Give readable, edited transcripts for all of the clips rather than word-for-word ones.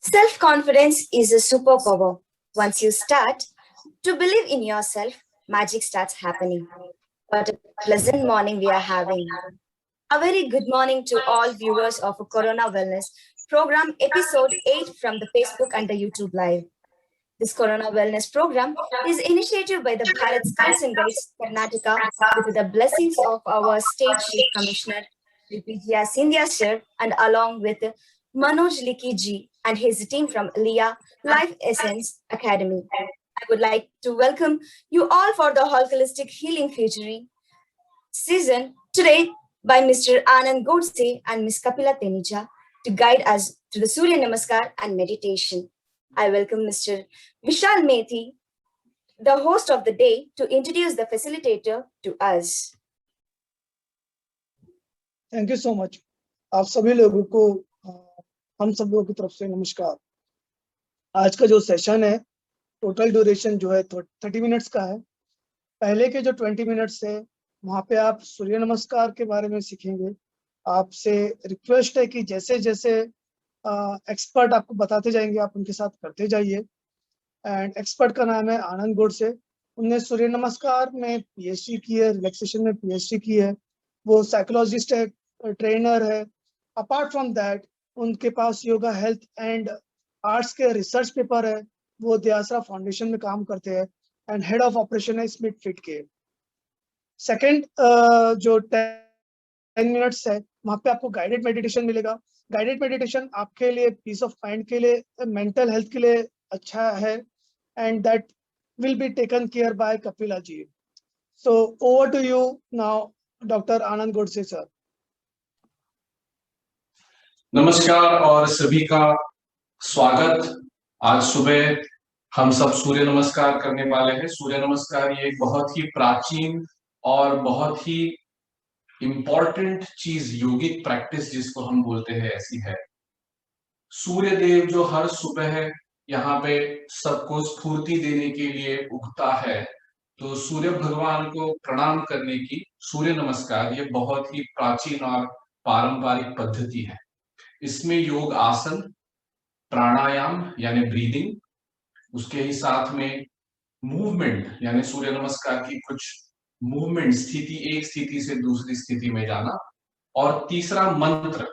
Self confidence is a superpower. Once you start to believe in yourself, magic starts happening. What a pleasant morning we are having. A very good morning to all viewers of Corona Wellness Program Episode 8 from the Facebook and the YouTube Live. This Corona Wellness Program is initiated by the Bharat Scouts and Guides Karnataka with the blessings of our State Chief Commissioner Vijaya Sindhya sir and along with Manoj Likhi ji and his team from LIA Life Essence Academy. I would like to welcome you all for the Holistic Healing Future season today by Mr. Anand Godse and Ms. Kapila Tenija to guide us to the Surya Namaskar and meditation. I welcome Mr. Vishal Methi, the host of the day, to introduce the facilitator to us. Thank you so much. आप सभी लोगों को हम सब लोगों की तरफ से नमस्कार। आज का जो सेशन है टोटल ड्यूरेशन जो है 30 मिनट्स का है। पहले के जो 20 मिनट्स है वहाँ पे आप सूर्य नमस्कार के बारे में सीखेंगे। आपसे रिक्वेस्ट है कि जैसे जैसे एक्सपर्ट आपको बताते जाएंगे आप उनके साथ करते जाइए। एंड एक्सपर्ट का नाम है आनंद गोडसे। उनने सूर्य नमस्कार में पीएचडी की है, रिलैक्सेशन में पीएचडी की है। वो साइकोलॉजिस्ट है, ट्रेनर है। अपार्ट फ्रॉम दैट उनके पास योगा हेल्थ एंड आर्ट्स के रिसर्च पेपर है। वो दयासरा फाउंडेशन में काम करते हैं एंड हेड ऑफ ऑपरेशन है स्मिथ फिट के। सेकेंड जो 10 मिनट्स है वहाँ पे आपको गाइडेड मेडिटेशन मिलेगा। गाइडेड मेडिटेशन आपके लिए पीस ऑफ माइंड के लिए, मेंटल हेल्थ के लिए अच्छा है and that will be taken care by Kapila ji. So over to you now doctor Anand Godse sir. नमस्कार और सभी का स्वागत। आज सुबह हम सब सूर्य नमस्कार करने वाले हैं। सूर्य नमस्कार ये एक बहुत ही प्राचीन और बहुत ही इम्पोर्टेंट चीज, योगिक प्रैक्टिस जिसको हम बोलते हैं, ऐसी है। सूर्य देव जो हर सुबह यहाँ पे सबको स्फूर्ति देने के लिए उगता है, तो सूर्य भगवान को प्रणाम करने की सूर्य नमस्कार ये बहुत ही प्राचीन और पारंपरिक पद्धति है। इसमें योग आसन, प्राणायाम यानी ब्रीदिंग, उसके ही साथ में मूवमेंट यानी सूर्य नमस्कार की कुछ मूवमेंट, स्थिति, एक स्थिति से दूसरी स्थिति में जाना, और तीसरा मंत्र,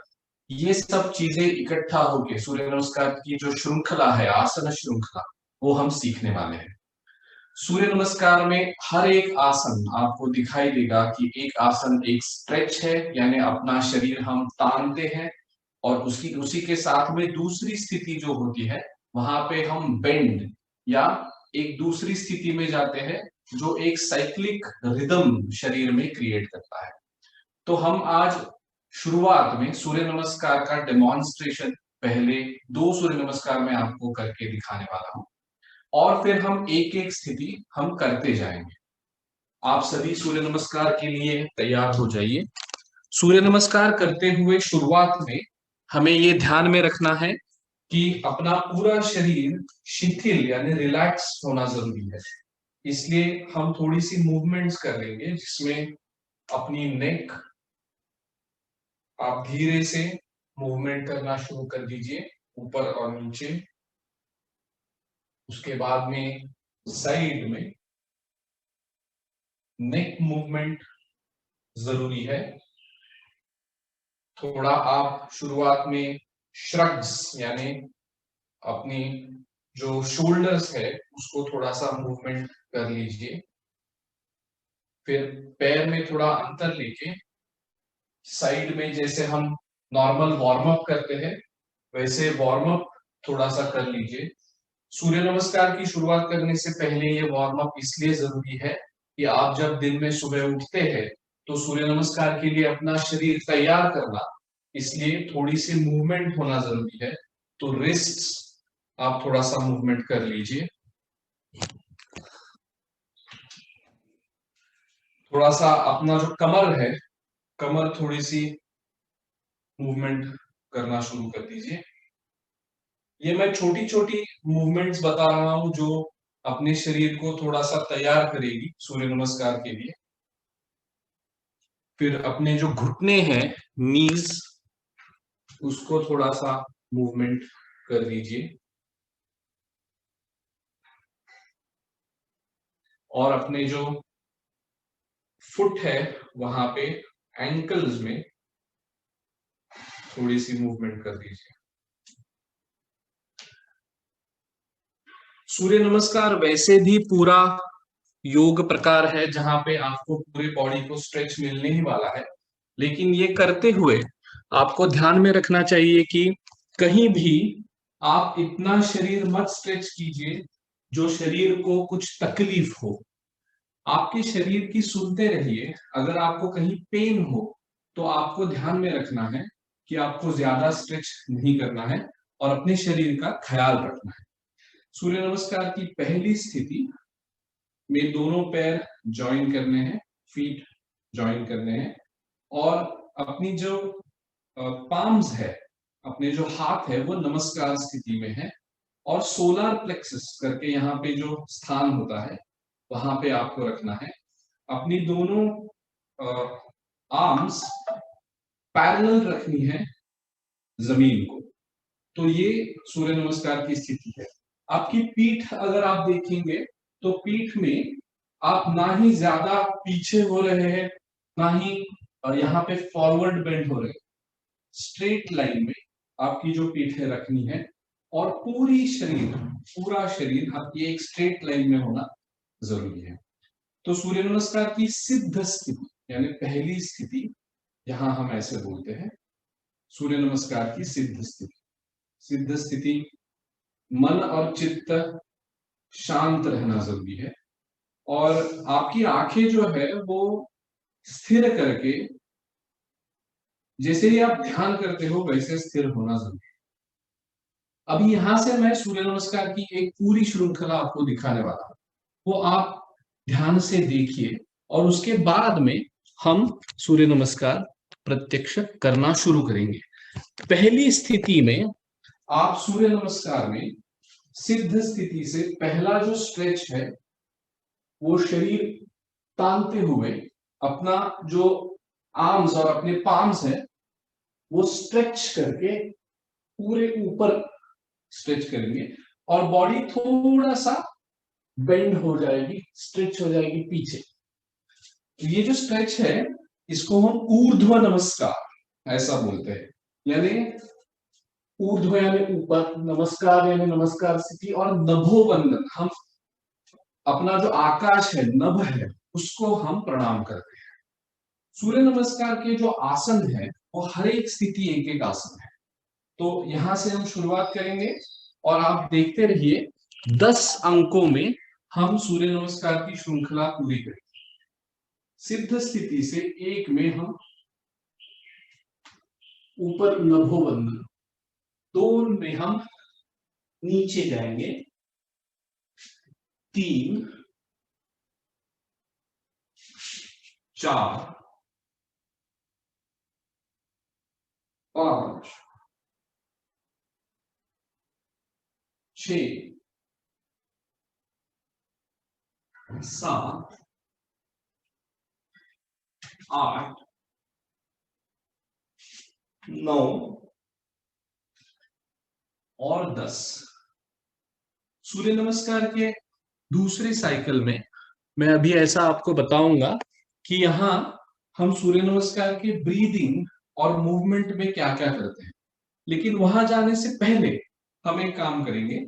ये सब चीजें इकट्ठा होके सूर्य नमस्कार की जो श्रृंखला है, आसन श्रृंखला, वो हम सीखने वाले हैं। सूर्य नमस्कार में हर एक आसन आपको दिखाई देगा कि एक आसन एक स्ट्रेच है, यानी अपना शरीर हम तानते हैं, और उसी के साथ में दूसरी स्थिति जो होती है वहां पे हम बेंड या एक दूसरी स्थिति में जाते हैं, जो एक साइक्लिक रिदम शरीर में क्रिएट करता है। तो हम आज शुरुआत में सूर्य नमस्कार का डेमोन्स्ट्रेशन, पहले 2 सूर्य नमस्कार में आपको करके दिखाने वाला हूं, और फिर हम एक एक स्थिति हम करते जाएंगे। आप सभी सूर्य नमस्कार के लिए तैयार हो जाइए। सूर्य नमस्कार करते हुए शुरुआत में हमें ये ध्यान में रखना है कि अपना पूरा शरीर शिथिल यानी रिलैक्स होना जरूरी है। इसलिए हम थोड़ी सी मूवमेंट्स कर लेंगे, जिसमें अपनी नेक आप धीरे से मूवमेंट करना शुरू कर दीजिए, ऊपर और नीचे। उसके बाद में साइड में नेक मूवमेंट जरूरी है। थोड़ा आप शुरुआत में श्रग्स यानी अपनी जो शोल्डर्स है उसको थोड़ा सा मूवमेंट कर लीजिए। फिर पैर में थोड़ा अंतर लेके साइड में जैसे हम नॉर्मल वार्म अप करते हैं वैसे वार्म अप थोड़ा सा कर लीजिए। सूर्य नमस्कार की शुरुआत करने से पहले ये वार्म अप इसलिए जरूरी है कि आप जब दिन में सुबह उठते हैं तो सूर्य नमस्कार के लिए अपना शरीर तैयार करना, इसलिए थोड़ी सी मूवमेंट होना जरूरी है। तो रिस्ट आप थोड़ा सा मूवमेंट कर लीजिए। थोड़ा सा अपना जो कमर है, कमर थोड़ी सी मूवमेंट करना शुरू कर दीजिए। ये मैं छोटी छोटी मूवमेंट्स बता रहा हूं जो अपने शरीर को थोड़ा सा तैयार करेगी सूर्य नमस्कार के लिए। फिर अपने जो घुटने हैं, नीज, उसको थोड़ा सा मूवमेंट कर दीजिए और अपने जो फुट है वहां पे एंकल्स में थोड़ी सी मूवमेंट कर दीजिए। सूर्य नमस्कार वैसे भी पूरा योग प्रकार है जहां पे आपको पूरे बॉडी को स्ट्रेच मिलने ही वाला है, लेकिन ये करते हुए आपको ध्यान में रखना चाहिए कि कहीं भी आप इतना शरीर मत स्ट्रेच कीजिए जो शरीर को कुछ तकलीफ हो। आपके शरीर की सुनते रहिए, अगर आपको कहीं पेन हो तो आपको ध्यान में रखना है कि आपको ज्यादा स्ट्रेच नहीं करना है और अपने शरीर का ख्याल रखना है। सूर्य नमस्कार की पहली स्थिति में दोनों पैर ज्वाइन करने हैं, फीट ज्वाइन करने हैं और अपनी जो पाम्स है, अपने जो हाथ है वो नमस्कार स्थिति में है और सोलर प्लेक्सस करके यहाँ पे जो स्थान होता है वहां पे आपको रखना है। अपनी दोनों आर्म्स पैरेलल रखनी है जमीन को। तो ये सूर्य नमस्कार की स्थिति है। आपकी पीठ अगर आप देखेंगे तो पीठ में आप ना ही ज्यादा पीछे हो रहे हैं ना ही यहाँ पे फॉरवर्ड बेंड हो रहे हैं। स्ट्रेट लाइन में आपकी जो पीठ है रखनी है और पूरा शरीर आपकी एक स्ट्रेट लाइन में होना जरूरी है। तो सूर्य नमस्कार की सिद्ध स्थिति यानी पहली स्थिति, यहां हम ऐसे बोलते हैं सूर्य नमस्कार की सिद्ध स्थिति। सिद्ध स्थिति मन और चित्त शांत रहना जरूरी है और आपकी आंखें जो है वो स्थिर करके, जैसे ही आप ध्यान करते हो वैसे स्थिर होना जरूरी है। अभी यहां से मैं सूर्य नमस्कार की एक पूरी श्रृंखला आपको दिखाने वाला हूं, वो आप ध्यान से देखिए और उसके बाद में हम सूर्य नमस्कार प्रत्यक्ष करना शुरू करेंगे। पहली स्थिति में आप सूर्य नमस्कार में सिद्ध स्थिति से पहला जो स्ट्रेच है वो शरीर तानते हुए अपना जो आर्म्स और अपने पाम्स है वो स्ट्रेच करके पूरे ऊपर स्ट्रेच करेंगे और बॉडी थोड़ा सा बेंड हो जाएगी, स्ट्रेच हो जाएगी पीछे। तो ये जो स्ट्रेच है इसको हम ऊर्ध्व नमस्कार ऐसा बोलते हैं, यानी ऊर्ध्व यानी ऊपर, नमस्कार यानी नमस्कार स्थिति और नभोवंदन, हम अपना जो आकाश है, नभ है, उसको हम प्रणाम करते हैं। सूर्य नमस्कार के जो आसन है वो हर एक स्थिति एक एक आसन है। तो यहां से हम शुरुआत करेंगे और आप देखते रहिए 10 अंकों में हम सूर्य नमस्कार की श्रृंखला पूरी करेंगे। सिद्ध स्थिति से एक में हम ऊपर नभोवंदन, दो में हम नीचे जाएंगे, 3, 4, 5, 6, 7, 8, 9 और 10। सूर्य नमस्कार के दूसरे साइकिल में मैं अभी ऐसा आपको बताऊंगा कि यहाँ हम सूर्य नमस्कार के ब्रीदिंग और मूवमेंट में क्या क्या करते हैं, लेकिन वहां जाने से पहले हम एक काम करेंगे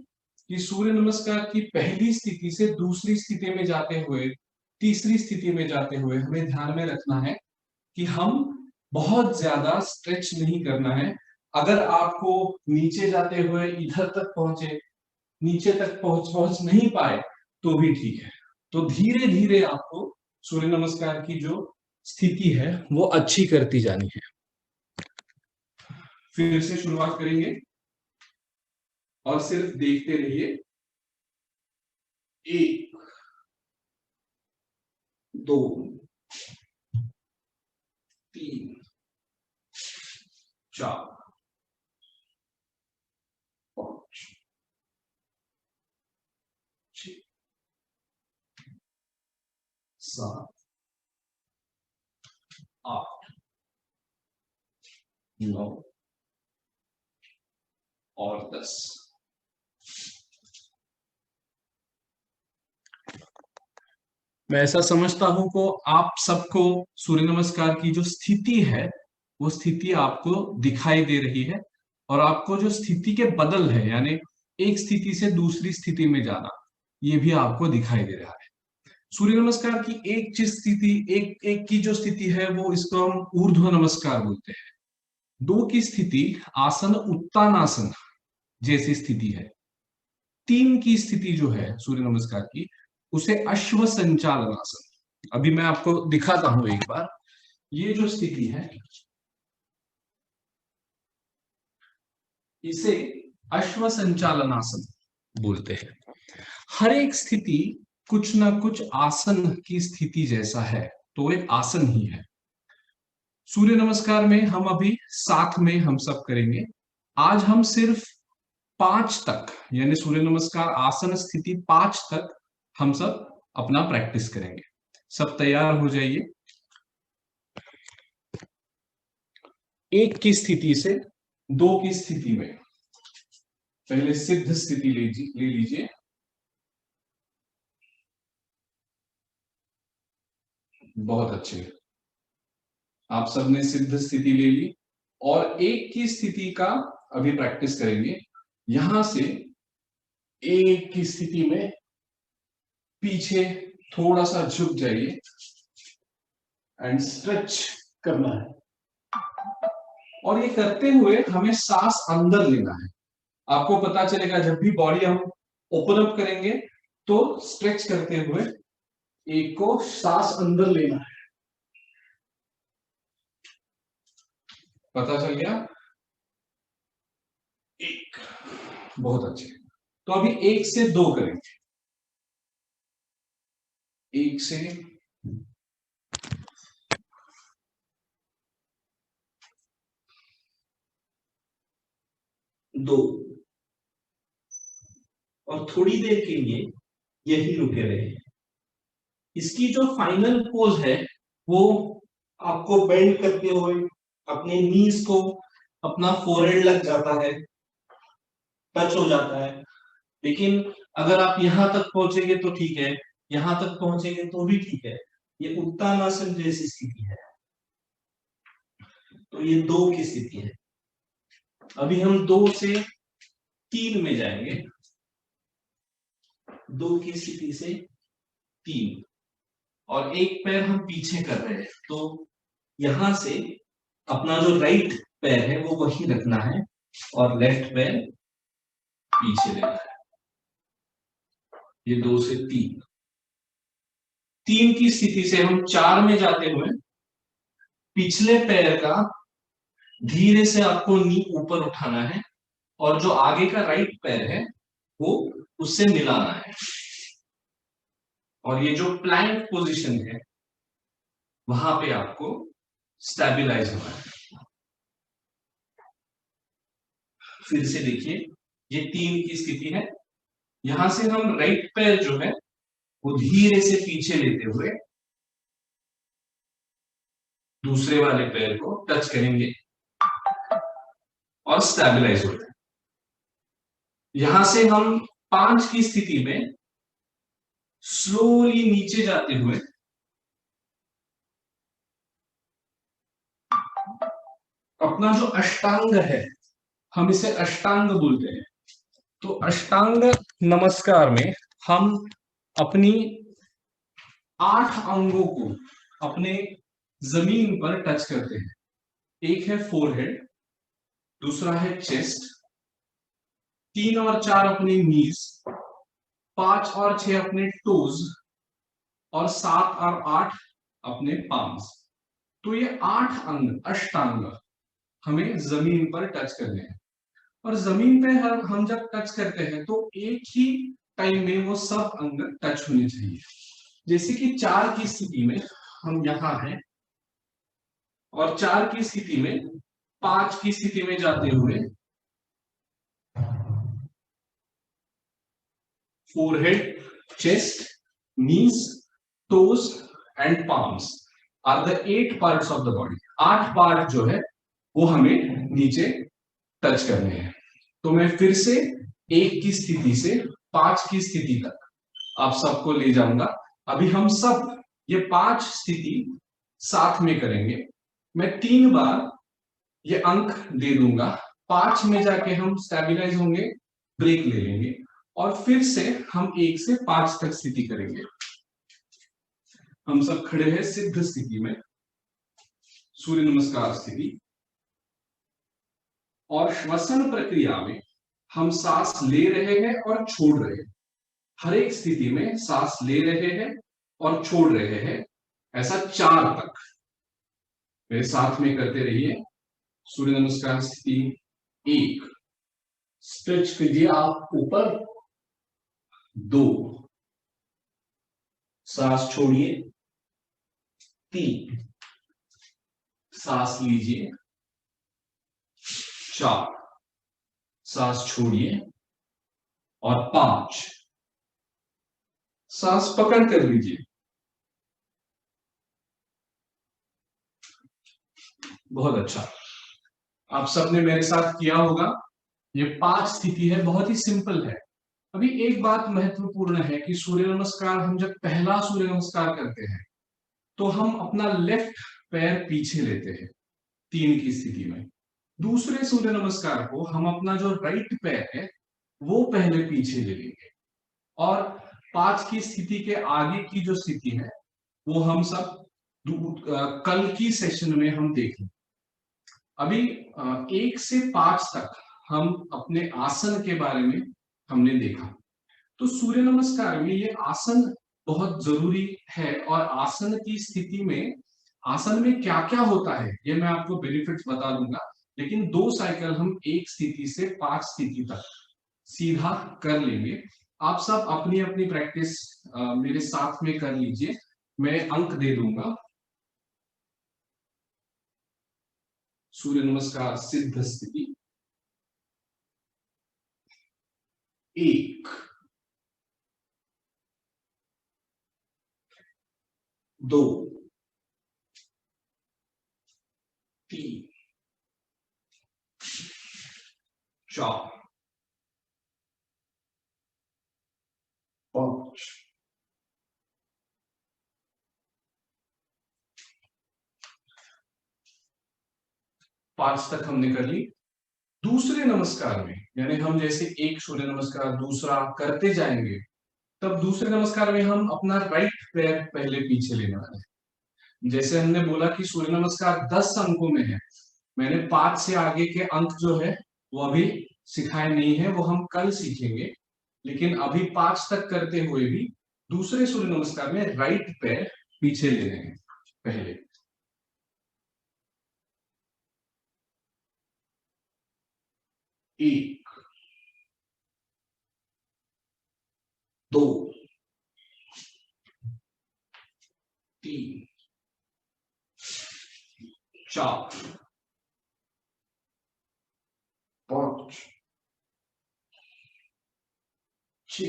कि सूर्य नमस्कार की पहली स्थिति से दूसरी स्थिति में जाते हुए, तीसरी स्थिति में जाते हुए हमें ध्यान में रखना है कि हम बहुत ज्यादा स्ट्रेच नहीं करना है। अगर आपको नीचे जाते हुए इधर तक पहुंचे, नीचे तक पहुंच नहीं पाए तो भी ठीक है। तो धीरे धीरे आपको सूर्य नमस्कार की जो स्थिति है वो अच्छी करती जानी है। फिर से शुरुआत करेंगे और सिर्फ देखते रहिए। 1, 2, 3, 4, 5, 6, 7, 8, 9 और 10। मैं ऐसा समझता हूं को आप सबको सूर्य नमस्कार की जो स्थिति है वो स्थिति आपको दिखाई दे रही है, और आपको जो स्थिति के बदल है यानी एक स्थिति से दूसरी स्थिति में जाना, ये भी आपको दिखाई दे रहा है। सूर्य नमस्कार की एक चीज स्थिति एक एक की जो स्थिति है वो इसको हम ऊर्ध्व नमस्कार बोलते हैं। 2 की स्थिति आसन उत्तानासन जैसी स्थिति है। 3 की स्थिति जो है सूर्य नमस्कार की उसे अश्व संचालनासन। अभी मैं आपको दिखाता हूं एक बार। ये जो स्थिति है इसे अश्व संचालनासन बोलते हैं। हर एक स्थिति कुछ ना कुछ आसन की स्थिति जैसा है, तो एक आसन ही है। सूर्य नमस्कार में हम अभी साथ में हम सब करेंगे। आज हम सिर्फ 5 तक यानी सूर्य नमस्कार आसन स्थिति 5 तक हम सब अपना प्रैक्टिस करेंगे। सब तैयार हो जाइए। 1 की स्थिति से 2 की स्थिति में पहले सिद्ध स्थिति ले लीजिए। बहुत अच्छे, आप सबने सिद्ध स्थिति ले ली। और 1 की स्थिति का अभी प्रैक्टिस करेंगे। यहां से 1 की स्थिति में पीछे थोड़ा सा झुक जाइए एंड स्ट्रेच करना है। और ये करते हुए हमें सांस अंदर लेना है। आपको पता चलेगा जब भी बॉडी हम ओपन अप करेंगे तो स्ट्रेच करते हुए 1 को सांस अंदर लेना है। पता चल गया? 1, बहुत अच्छे। तो अभी 1 से 2 करेंगे। 1 से 2 और थोड़ी देर के लिए यही रुके रहे। इसकी जो फाइनल पोज है वो आपको बेंड करते हुए अपने नीज को अपना फोरहेड लग जाता है, टच हो जाता है। लेकिन अगर आप यहां तक पहुंचेंगे तो ठीक है, यहां तक पहुंचेंगे तो भी ठीक है। ये उत्तानासन जैसी स्थिति है। तो ये 2 की स्थिति है। अभी हम 2 से 3 में जाएंगे। 2 की स्थिति से 3 और 1 पैर हम पीछे कर रहे हैं। तो यहां से अपना जो राइट पैर है वो वही रखना है और लेफ्ट पैर पीछे लेना है। ये 2 से 3। 3 की स्थिति से हम 4 में जाते हुए पिछले पैर का धीरे से आपको नी ऊपर उठाना है और जो आगे का राइट पैर है वो उससे मिलाना है। और ये जो प्लैंक पोजीशन है वहां पे आपको स्टेबलाइज होना है। फिर से देखिए, ये 3 की स्थिति है। यहां से हम राइट पैर जो है वो धीरे से पीछे लेते हुए दूसरे वाले पैर को टच करेंगे और स्टेबलाइज होते हैं। यहां से हम 5 की स्थिति में स्लोली नीचे जाते हुए अपना जो अष्टांग है, हम इसे अष्टांग बोलते हैं। तो अष्टांग नमस्कार में हम अपनी 8 अंगों को अपने जमीन पर टच करते हैं। एक है फोरहेड, दूसरा है चेस्ट, 3 और 4 अपने नीज, 5 और 6 अपने टोज और 7 और 8 अपने पाम्स। तो ये 8 अंग अष्टांग हमें जमीन पर टच करने हैं। और जमीन पे हम जब टच करते हैं तो एक ही टाइम में वो सब अंग टच होने चाहिए। जैसे कि 4 की स्थिति में हम यहां हैं और 4 की स्थिति में 5 की स्थिति में जाते हुए forehead, chest, knees, toes and palms are the 8 parts of the body. 8 part जो है वो हमें नीचे टच करने हैं। तो मैं फिर से 1 की स्थिति से 5 की स्थिति तक आप सबको ले जाऊंगा। अभी हम सब ये 5 स्थिति साथ में करेंगे। मैं 3 बार ये अंक दे दूंगा, 5 में जाके हम स्टेबलाइज होंगे, ब्रेक ले लेंगे और फिर से हम 1 से 5 तक स्थिति करेंगे। हम सब खड़े हैं सिद्ध स्थिति में, सूर्य नमस्कार स्थिति। और श्वसन प्रक्रिया में हम सांस ले रहे हैं और छोड़ रहे हैं। हर एक स्थिति में सांस ले रहे हैं और छोड़ रहे हैं, ऐसा 4 तक मेरे साथ में करते रहिए। सूर्य नमस्कार स्थिति 1, स्ट्रेच कीजिए आप ऊपर, 2, सांस छोड़िए, 3, सांस लीजिए, 4, सांस छोड़िए और 5, सांस पकड़ कर लीजिए। बहुत अच्छा, आप सबने मेरे साथ किया होगा। ये 5 स्थिति है, बहुत ही सिंपल है। अभी एक बात महत्वपूर्ण है कि सूर्य नमस्कार हम जब पहला सूर्य नमस्कार करते हैं तो हम अपना लेफ्ट पैर पीछे लेते हैं 3 की स्थिति में। दूसरे सूर्य नमस्कार को हम अपना जो राइट पैर है वो पहले पीछे ले लेंगे और 5 की स्थिति के आगे की जो स्थिति है वो हम सब कल की सेशन में हम देखेंगे। अभी 1 से 5 तक हम अपने आसन के बारे में हमने देखा। तो सूर्य नमस्कार में ये आसन बहुत जरूरी है और आसन की स्थिति में आसन में क्या क्या होता है ये मैं आपको बेनिफिट्स बता दूंगा। लेकिन 2 साइकिल हम 1 स्थिति से 5 स्थिति तक सीधा कर लेंगे। आप सब अपनी अपनी प्रैक्टिस मेरे साथ में कर लीजिए। मैं अंक दे दूंगा। सूर्य नमस्कार सिद्ध स्थिति 1, 2, 3, 4, 5, 5 तक हमने कर ली। दूसरे नमस्कार में यानी हम जैसे एक सूर्य नमस्कार दूसरा करते जाएंगे तब दूसरे नमस्कार में हम अपना राइट पैर पहले पीछे लेने वाले हैं। जैसे हमने बोला कि सूर्य नमस्कार 10 अंकों में है, मैंने 5 से आगे के अंक जो है वो अभी सिखाए नहीं है, वो हम कल सीखेंगे। लेकिन अभी 5 तक करते हुए भी दूसरे सूर्य नमस्कार में राइट पैर पीछे ले रहे हैं पहले। 1, 2, 3, 4, 5, 6।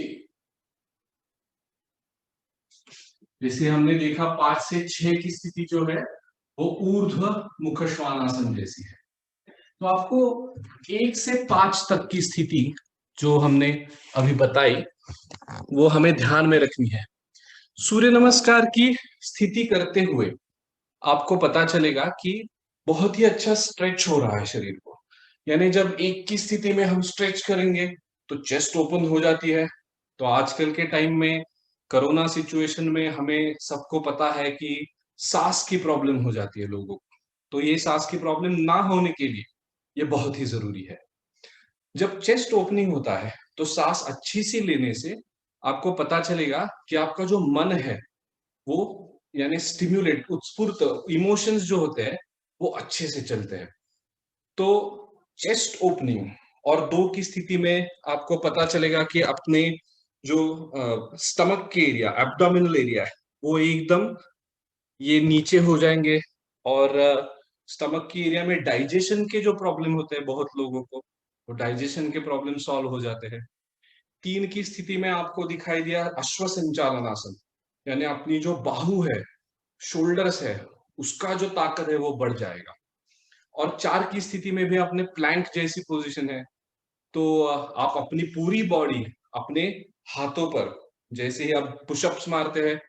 जैसे हमने देखा 5 से 6 की स्थिति जो है वो ऊर्ध्व मुख श्वानासन जैसी है। तो आपको 1 से 5 तक की स्थिति जो हमने अभी बताई वो हमें ध्यान में रखनी है। सूर्य नमस्कार की स्थिति करते हुए आपको पता चलेगा कि बहुत ही अच्छा स्ट्रेच हो रहा है शरीर को। यानी जब 1 की स्थिति में हम स्ट्रेच करेंगे तो चेस्ट ओपन हो जाती है। तो आजकल के टाइम में कोरोना सिचुएशन में हमें सबको पता है कि सांस की प्रॉब्लम हो जाती है लोगों को। तो ये सांस की प्रॉब्लम ना होने के लिए ये बहुत ही जरूरी है। जब चेस्ट ओपनिंग होता है तो सांस अच्छी सी लेने से आपको पता चलेगा कि आपका जो मन है वो यानी स्टिम्युलेट उत्स्फूर्त इमोशंस जो होते हैं वो अच्छे से चलते हैं। तो चेस्ट ओपनिंग और 2 की स्थिति में आपको पता चलेगा कि अपने जो स्टमक के एरिया एब्डोमिनल एरिया है वो एकदम ये नीचे हो जाएंगे और स्टमक की एरिया में डाइजेशन के जो प्रॉब्लम होते हैं बहुत लोगों को वो डाइजेशन के प्रॉब्लम सॉल्व हो जाते हैं। 3 की स्थिति में आपको दिखाई दिया अश्व संचालनासन यानी अपनी जो बाहु है शोल्डर्स है उसका जो ताकत है वो बढ़ जाएगा। और 4 की स्थिति में भी अपने प्लैंक जैसी पोजीशन है तो आप अपनी पूरी बॉडी अपने हाथों पर, जैसे ही आप पुशअप्स मारते हैं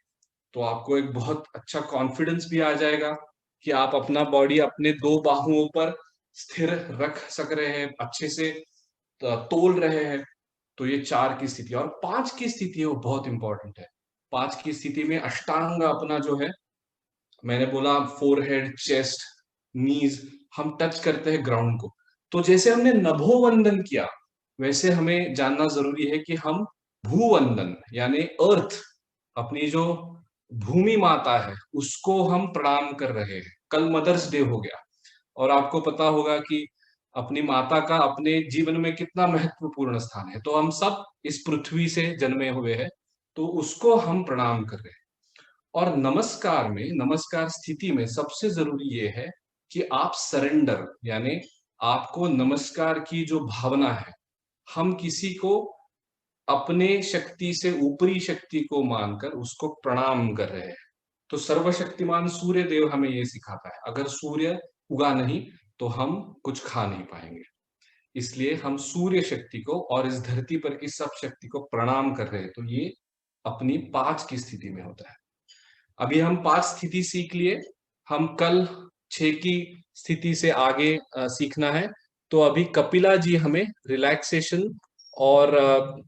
तो आपको एक बहुत अच्छा कॉन्फिडेंस भी आ जाएगा कि आप अपना बॉडी अपने दो बाहुओं पर स्थिर रख सक रहे हैं, अच्छे से तोल रहे हैं। तो ये 4 की स्थिति, और 5 की स्थिति है वो बहुत इंपॉर्टेंट है। 5 की स्थिति में अष्टांग अपना जो है, मैंने बोला फोरहेड, चेस्ट, नीज, हम टच करते हैं ग्राउंड को। तो जैसे हमने नभोवंदन किया, वैसे हमें जानना जरूरी है कि हम भूवंदन यानी अर्थ, अपनी जो भूमि माता है, उसको हम प्रणाम कर रहे हैं। कल मदर्स डे हो गया, और आपको पता होगा कि अपनी माता का अपने जीवन में कितना महत्वपूर्ण स्थान है। तो हम सब इस पृथ्वी से जन्मे हुए हैं, तो उसको हम प्रणाम कर रहे हैं। और नमस्कार में, नमस्कार स्थिति में सबसे जरूरी ये है कि आप सरेंडर, यानी आपको नमस्कार की जो भावना है, हम किसी को अपने शक्ति से ऊपरी शक्ति को मानकर उसको प्रणाम कर रहे हैं। तो सर्वशक्तिमान सूर्य देव हमें ये सिखाता है, अगर सूर्य उगा नहीं तो हम कुछ खा नहीं पाएंगे। इसलिए हम सूर्य शक्ति को और इस धरती पर की सब शक्ति को प्रणाम कर रहे हैं। तो ये अपनी 5 की स्थिति में होता है। अभी हम 5 स्थिति सीख लिए, हम कल 6 की स्थिति से आगे सीखना है। तो अभी कपिला जी हमें रिलैक्सेशन और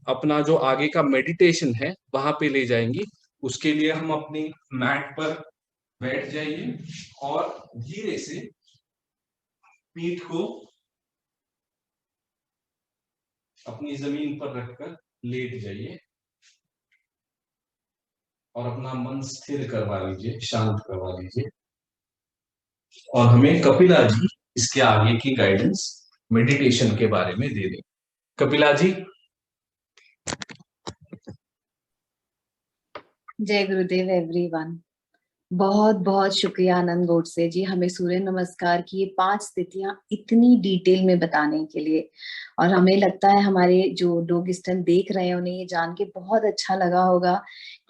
अपना जो आगे का मेडिटेशन है वहां पे ले जाएंगी। उसके लिए हम अपनी मैट पर बैठ जाइए और धीरे से पीठ को अपनी जमीन पर रखकर लेट जाइए और अपना मन स्थिर करवा लीजिए, शांत करवा लीजिए। और हमें कपिला जी इसके आगे की गाइडेंस मेडिटेशन के बारे में दे दें। कपिला जी। जय गुरुदेव एवरीवन। बहुत बहुत शुक्रिया आनंद गोडसे जी, हमें सूर्य नमस्कार की ये 5 स्थितियां इतनी डिटेल में बताने के लिए। और हमें लगता है हमारे जो लोग इस टाइम देख रहे हैं उन्हें ये जान के बहुत अच्छा लगा होगा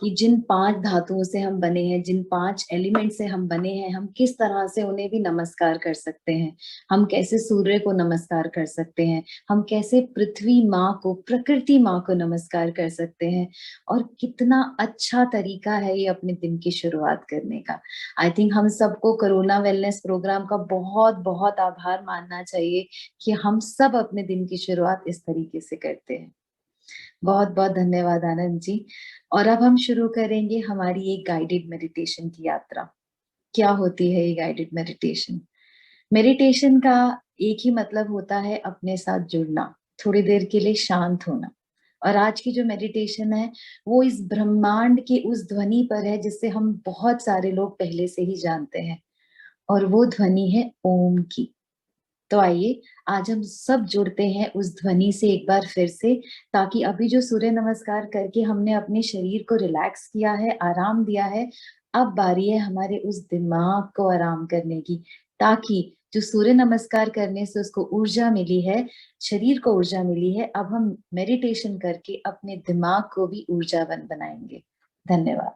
कि जिन 5 धातुओं से हम बने हैं, जिन 5 एलिमेंट से हम बने हैं, हम किस तरह से उन्हें भी नमस्कार कर सकते हैं। हम कैसे सूर्य को नमस्कार कर सकते हैं, हम कैसे पृथ्वी माँ को, प्रकृति माँ को नमस्कार कर सकते हैं। और कितना अच्छा तरीका है ये अपने दिन की शुरुआत करने का। आई थिंक हम सबको कोरोना वेलनेस प्रोग्राम का बहुत बहुत आभार मानना चाहिए कि हम सब अपने दिन की शुरुआत इस तरीके से करते हैं। बहुत बहुत धन्यवाद आनंद जी। और अब हम शुरू करेंगे हमारी एक गाइडेड मेडिटेशन की यात्रा। क्या होती है ये गाइडेड मेडिटेशन? मेडिटेशन का एक ही मतलब होता है अपने साथ जुड़ना, थोड़ी देर के लिए शांत होना। और आज की जो मेडिटेशन है वो इस ब्रह्मांड की उस ध्वनि पर है जिससे हम बहुत सारे लोग पहले से ही जानते हैं, और वो ध्वनि है ओम की। तो आइए आज हम सब जुड़ते हैं उस ध्वनि से एक बार फिर से, ताकि अभी जो सूर्य नमस्कार करके हमने अपने शरीर को रिलैक्स किया है, आराम दिया है, अब बारी है हमारे उस दिमाग को आराम करने की, ताकि जो सूर्य नमस्कार करने से उसको ऊर्जा मिली है, शरीर को ऊर्जा मिली है, अब हम मेडिटेशन करके अपने दिमाग को भी ऊर्जावान बनाएंगे। धन्यवाद।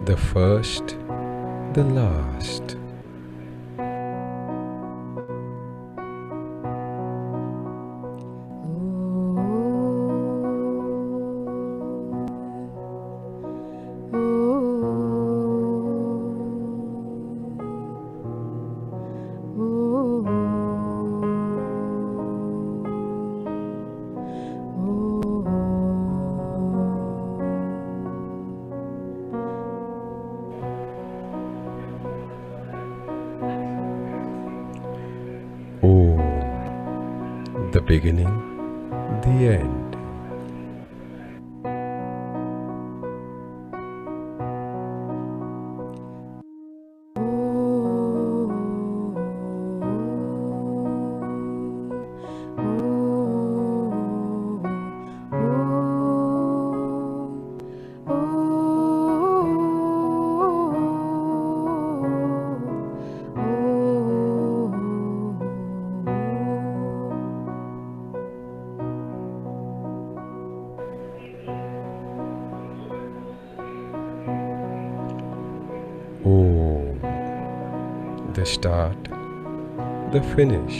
The first, the last. The beginning, the end. the start, the finish.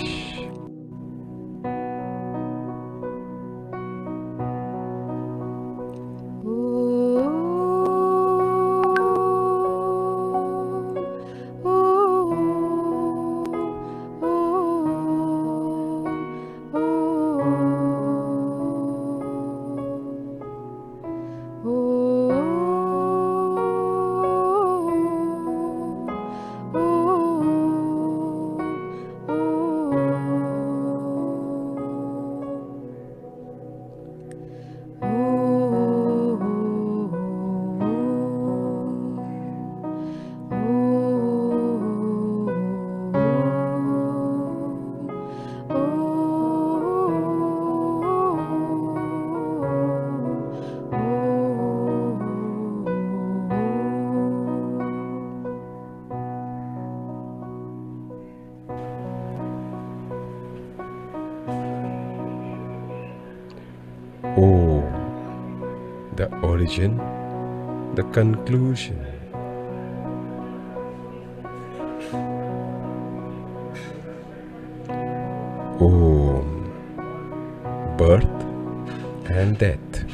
Oh, the origin, the conclusion. Om, birth and death.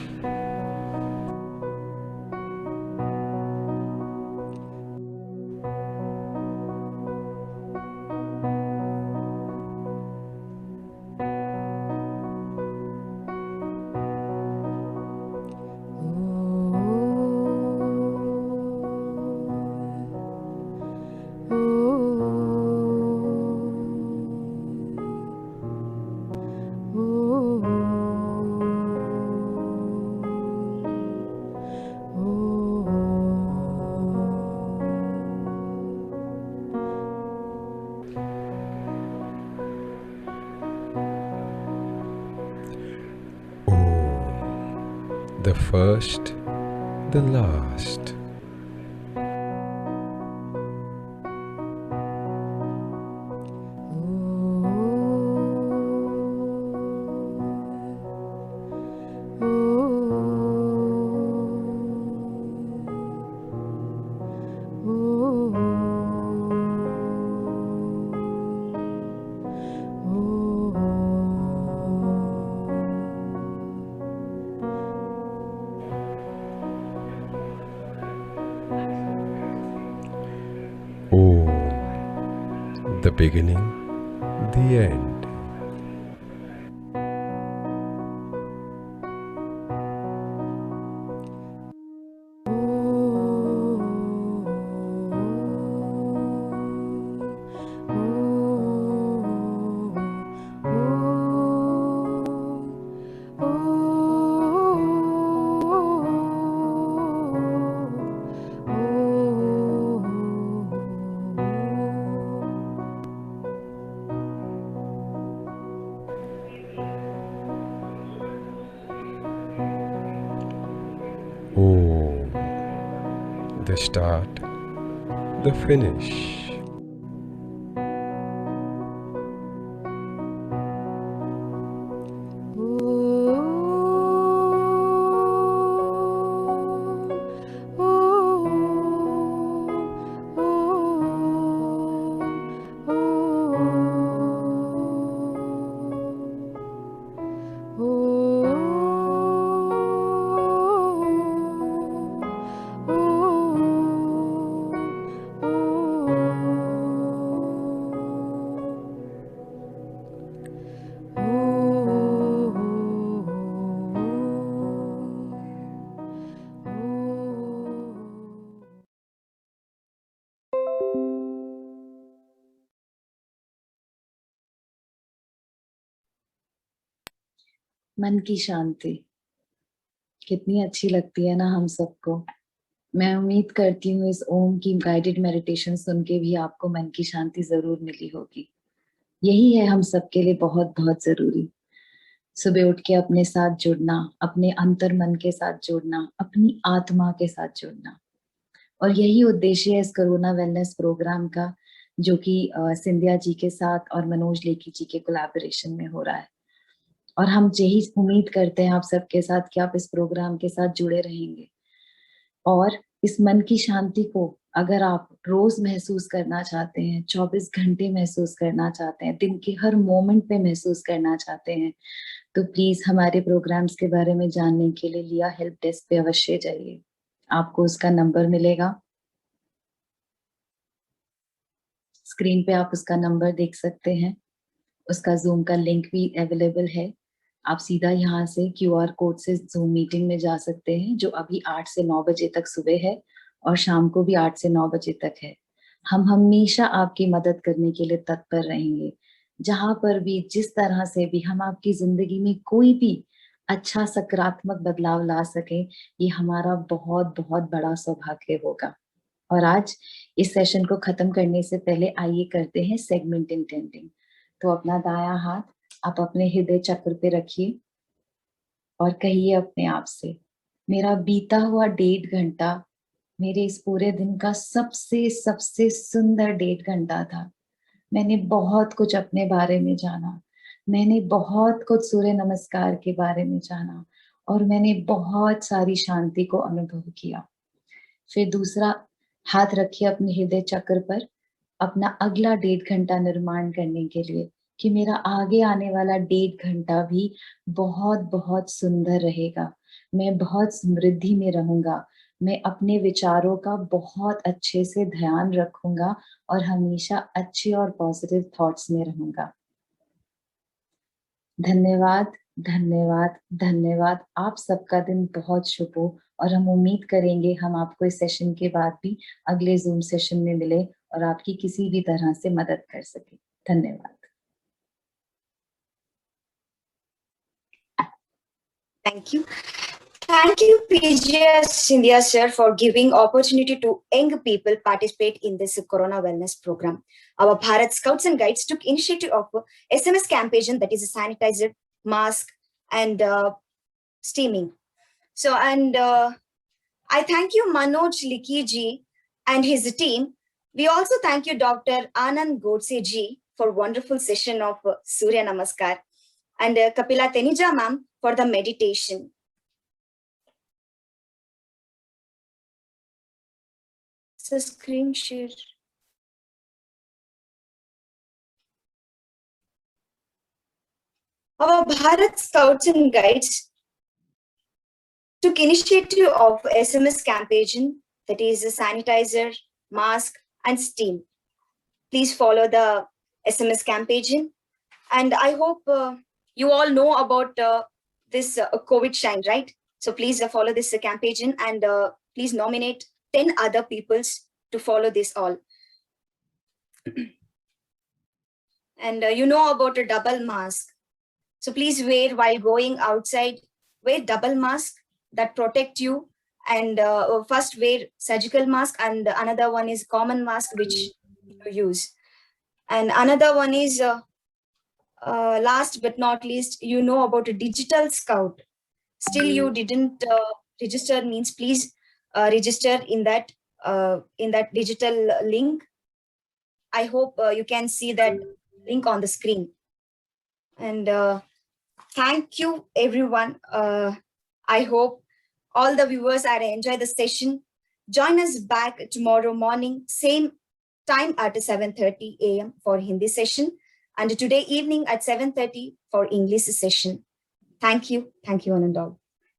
Om, the first, the last. Om, the beginning, the end. Om, the start, the finish. मन की शांति कितनी अच्छी लगती है ना हम सबको। मैं उम्मीद करती हूँ इस ओम की गाइडेड मेडिटेशन सुन के भी आपको मन की शांति जरूर मिली होगी। यही है हम सबके लिए बहुत बहुत जरूरी। सुबह उठ के अपने साथ जुड़ना, अपने अंतर मन के साथ जुड़ना, अपनी आत्मा के साथ जुड़ना। और यही उद्देश्य है इस कोरोना वेलनेस प्रोग्राम का, जो कि सिंधिया जी के साथ और मनोज लेखी जी के कोलैबोरेशन में हो रहा है। और हम यही उम्मीद करते हैं आप सबके साथ कि आप इस प्रोग्राम के साथ जुड़े रहेंगे और इस मन की शांति को अगर आप रोज महसूस करना चाहते हैं, 24 घंटे महसूस करना चाहते हैं, दिन के हर मोमेंट पे महसूस करना चाहते हैं, तो प्लीज हमारे प्रोग्राम्स के बारे में जानने के लिए लिया हेल्प डेस्क पे अवश्य जाइए। आपको उसका नंबर मिलेगा, स्क्रीन पे आप उसका नंबर देख सकते हैं। उसका जूम का लिंक भी अवेलेबल है। आप सीधा यहाँ से QR कोड से जूम मीटिंग में जा सकते हैं, जो अभी 8 से 9 बजे तक सुबह है और शाम को भी 8 से 9 बजे तक है। हम हमेशा आपकी मदद करने के लिए तत्पर रहेंगे। जहां पर भी, जिस तरह से भी हम आपकी जिंदगी में कोई भी अच्छा सकारात्मक बदलाव ला सके, ये हमारा बहुत बहुत बड़ा सौभाग्य होगा। और आज इस सेशन को खत्म करने से पहले आइए करते हैं सेगमेंट इंटेंडिंग। तो अपना दायां हाथ आप अपने हृदय चक्र पे रखिए और कहिए अपने आप से, मेरा बीता हुआ 1.5 घंटा मेरे इस पूरे दिन का सबसे सबसे सुंदर 1.5 घंटा था। मैंने बहुत कुछ अपने बारे में जाना, मैंने बहुत कुछ सूर्य नमस्कार के बारे में जाना और मैंने बहुत सारी शांति को अनुभव किया। फिर दूसरा हाथ रखिए अपने हृदय चक्र पर, अपना अगला 1.5 घंटा निर्माण करने के लिए कि मेरा आगे आने वाला 1.5 घंटा भी बहुत बहुत सुंदर रहेगा, मैं बहुत समृद्धि में रहूंगा, मैं अपने विचारों का बहुत अच्छे से ध्यान रखूंगा और हमेशा अच्छे और पॉजिटिव थॉट्स में रहूंगा। धन्यवाद, धन्यवाद, धन्यवाद। आप सबका दिन बहुत शुभ हो और हम उम्मीद करेंगे हम आपको इस सेशन के बाद भी अगले जूम सेशन में मिले और आपकी किसी भी तरह से मदद कर सके। धन्यवाद। Thank you. Thank you, PGS India sir, for giving opportunity to young people participate in this Corona Wellness Program. Our Bharat Scouts and Guides took initiative of a SMS campaign, that is a sanitizer, mask, and steaming. So, and I thank you, Manoj Likhi ji and his team. We also thank you, Dr. Anand Godse ji, for wonderful session of Surya Namaskar, and Kapila Tenija ma'am for the meditation. So screen share. Our Bharat Scouts and Guides took initiative of SMS campaign, that is a sanitizer, mask, and steam. Please follow the SMS campaign, and I hope you all know about this COVID shine, right? So please follow this campaign and please nominate 10 other peoples to follow this all. And you know about a double mask. So please wear while going outside, wear double mask that protect you. And first wear surgical mask, and another one is common mask which you use. And another one is, last but not least, you know about a digital scout. Still you didn't register, means please register in that digital link. I hope you can see that link on the screen. And thank you, everyone. I hope all the viewers are enjoy the session. Join us back tomorrow morning, same time at 7:30 a.m. for Hindi session, and today evening at 7:30 for English session. Thank you, one and all.